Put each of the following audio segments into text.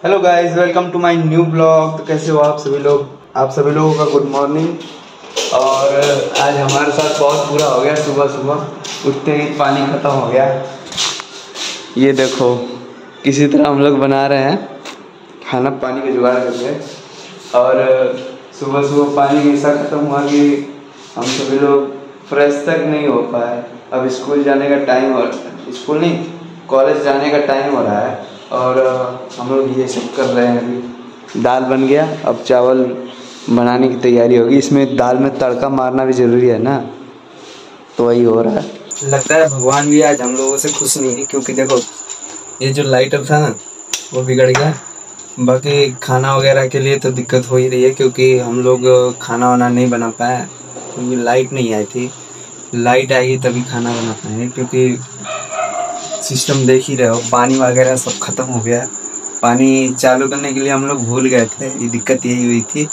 Hello guys, welcome to my new blog. तो कैसे हो आप सभी लोग? आप सभी लोगों का गुड मॉर्निंग। और आज हमारे साथ बहुत बुरा हो गया। सुबह सुबह उठते ही पानी ख़त्म हो गया। ये देखो, किसी तरह हम लोग बना रहे हैं खाना, पानी का जुगाड़ करके। और सुबह सुबह पानी ऐसा ख़त्म हुआ कि हम सभी लोग फ्रेश तक नहीं हो पाए। अब स्कूल जाने का टाइम, और स्कूल नहीं, कॉलेज जाने का टाइम हो रहा है। और हम लोग ये सब कर रहे हैं। अभी दाल बन गया, अब चावल बनाने की तैयारी होगी। इसमें दाल में तड़का मारना भी ज़रूरी है ना, तो वही हो रहा है। लगता है भगवान भी आज हम लोगों से खुश नहीं है, क्योंकि देखो ये जो लाइटर था ना वो बिगड़ गया। बाकी खाना वगैरह के लिए तो दिक्कत हो ही रही है, क्योंकि हम लोग खाना वाना नहीं बना पाए क्योंकि लाइट नहीं आई थी। लाइट आएगी तभी खाना बना पाएंगे, क्योंकि सिस्टम देख ही रहे हो, पानी वगैरह सब खत्म हो गया। पानी चालू करने के लिए हम लोग भूल गए थे, ये दिक्कत यही हुई थी।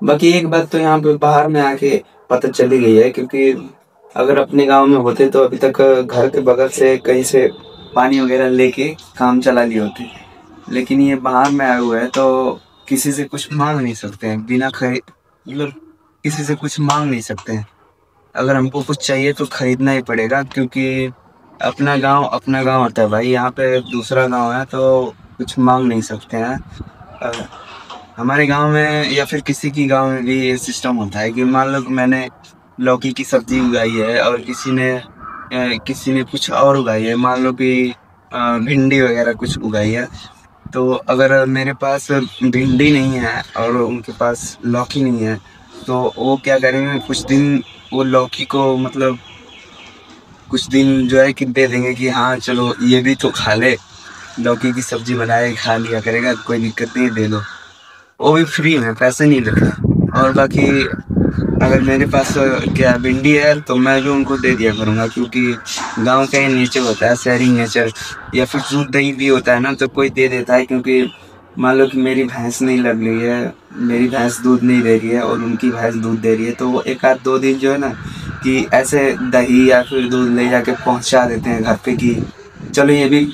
बाकी एक बात तो यहाँ पे बाहर में आके पता चली गई है, क्योंकि अगर अपने गांव में होते तो अभी तक घर के बगल से कहीं से पानी वगैरह लेके काम चला लिए होते। लेकिन ये बाहर में आए हुए हैं तो किसी से कुछ मांग नहीं सकते हैं, बिना मतलब किसी से कुछ मांग नहीं सकते हैं। अगर हमको कुछ चाहिए तो खरीदना ही पड़ेगा, क्योंकि अपना गांव होता है भाई। यहाँ पे दूसरा गांव है तो कुछ मांग नहीं सकते हैं। हमारे गांव में या फिर किसी की गांव में भी ये सिस्टम होता है कि मान लो मैंने लौकी की सब्जी उगाई है और किसी ने कुछ और उगाई है, मान लो कि भिंडी वगैरह कुछ उगाई है। तो अगर मेरे पास भिंडी नहीं है और उनके पास लौकी नहीं है, तो वो क्या करेंगे, कुछ दिन वो लौकी को मतलब कुछ दिन जो है कि दे देंगे कि हाँ चलो ये भी तो खा ले, लौकी की सब्जी बनाए खा लिया करेगा, कोई दिक्कत नहीं, दे दो। वो भी फ्री में, पैसे नहीं लगता। और बाकी अगर मेरे पास क्या भिंडी है तो मैं भी उनको दे दिया करूँगा, क्योंकि गांव का ही नेचर होता है, शहरी नेचर। या फिर दूध दही भी होता है ना, तो कोई दे देता है। क्योंकि मान लो कि मेरी भैंस नहीं लग रही है, मेरी भैंस दूध नहीं दे रही है और उनकी भैंस दूध दे रही है, तो वो एक आध दो दिन जो है ना कि ऐसे दही या फिर दूध ले जाके पहुंचा देते हैं घर पे कि चलो ये भी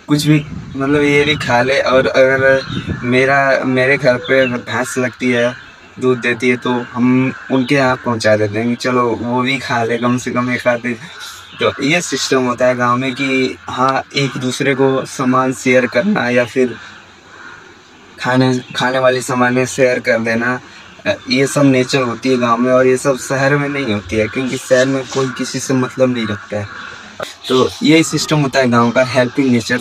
कुछ भी मतलब ये भी खा ले। और अगर मेरे घर पे अगर भैंस लगती है, दूध देती है, तो हम उनके यहाँ पहुंचा देते हैं कि चलो वो भी खा ले, कम से कम एक आध दिन। तो ये सिस्टम होता है गांव में कि हाँ, एक दूसरे को सामान शेयर करना या फिर खाने वाली सामानें शेयर कर देना, ये सब नेचर होती है गांव में। और ये सब शहर में नहीं होती है, क्योंकि शहर में कोई किसी से मतलब नहीं रखता है। तो यही सिस्टम होता है गांव का, हेल्पिंग नेचर।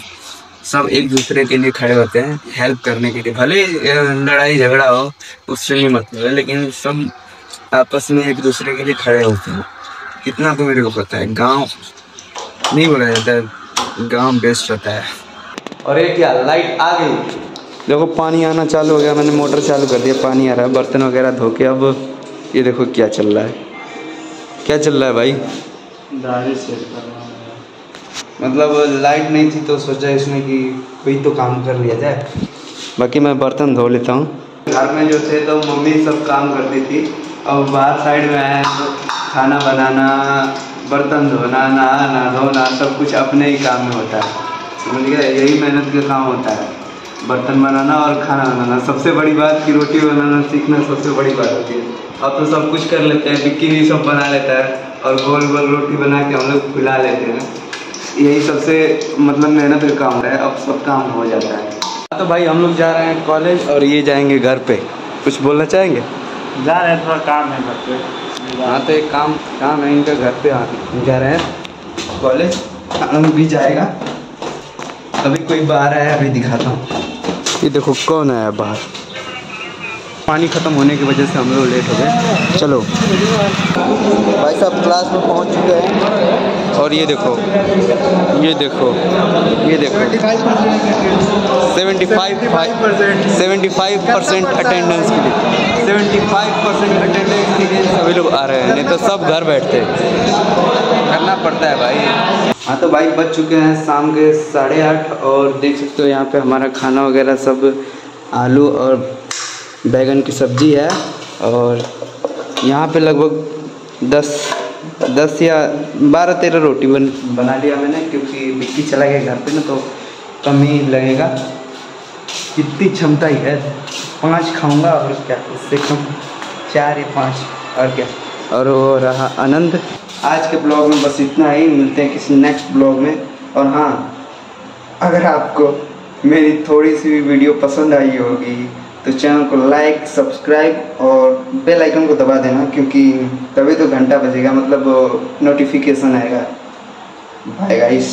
सब एक दूसरे के लिए खड़े होते हैं हेल्प करने के लिए, भले लड़ाई झगड़ा हो उससे नहीं मतलब है, लेकिन सब आपस में एक दूसरे के लिए खड़े होते हैं। इतना तो मेरे को पता है। गांव नहीं बोला जाता है, गांव बेस्ट होता है। और ये क्या, लाइट आ गई, देखो पानी आना चालू हो गया। मैंने मोटर चालू कर दिया, पानी आ रहा है। बर्तन वगैरह धो के अब ये देखो क्या चल रहा है। क्या चल रहा है भाई? दाढ़ी सेट करना है। मतलब लाइट नहीं थी तो सोचा इसमें कि कोई तो काम कर लिया जाए। बाकी मैं बर्तन धो लेता हूँ। घर में जो थे तो मम्मी सब काम करती थी, अब बाहर साइड में आए तो खाना बनाना, बर्तन धोना, नहाना धोना सब कुछ अपने ही काम में होता है। समझ गए? यही मेहनत का काम होता है, बर्तन बनाना और खाना बनाना। सबसे बड़ी बात कि रोटी बनाना सीखना सबसे बड़ी बात होती है। अब तो सब कुछ कर लेते हैं, विक्की भी सब बना लेता है और गोल गोल रोटी बना के हम लोग खिला लेते हैं। यही सबसे मतलब मेहनत का काम है, अब सब काम हो जाता है। तो भाई हम लोग जा रहे हैं कॉलेज और ये जाएंगे घर पे। कुछ बोलना चाहेंगे? जा रहे हैं, थोड़ा काम है घर पे। हाँ, तो एक काम है इनका घर पे। जा रहे हैं कॉलेज, हम भी जाएगा। अभी कोई बाहर आया, अभी दिखाता हूँ। ये देखो कौन आया बाहर। पानी ख़त्म होने की वजह से हम लोग लेट हो गए। चलो भाई साहब क्लास में पहुंच चुके हैं। और ये देखो 75% अटेंडेंस के लिए 75% अटेंडेंस के लिए सभी लोग आ रहे हैं, नहीं तो सब घर बैठते। करना पड़ता है भाई। हाँ, तो भाई बज चुके हैं शाम के 8:30 और देख सकते हो यहाँ पे हमारा खाना वगैरह सब आलू और बैगन की सब्ज़ी है। और यहाँ पे लगभग 10 या 12-13 रोटी बना लिया मैंने, क्योंकि विक्की चला गया घर पे ना, तो कम ही लगेगा। कितनी क्षमता ही है, 5 खाऊंगा और क्या, इससे कम 4 या 5 और क्या। और वो रहा आनंद। आज के ब्लॉग में बस इतना ही, मिलते हैं किसी नेक्स्ट ब्लॉग में। और हाँ, अगर आपको मेरी थोड़ी सी भी वीडियो पसंद आई होगी तो चैनल को लाइक, सब्सक्राइब और बेल आइकन को दबा देना, क्योंकि तभी तो घंटा बजेगा, मतलब नोटिफिकेशन आएगा। Bye guys.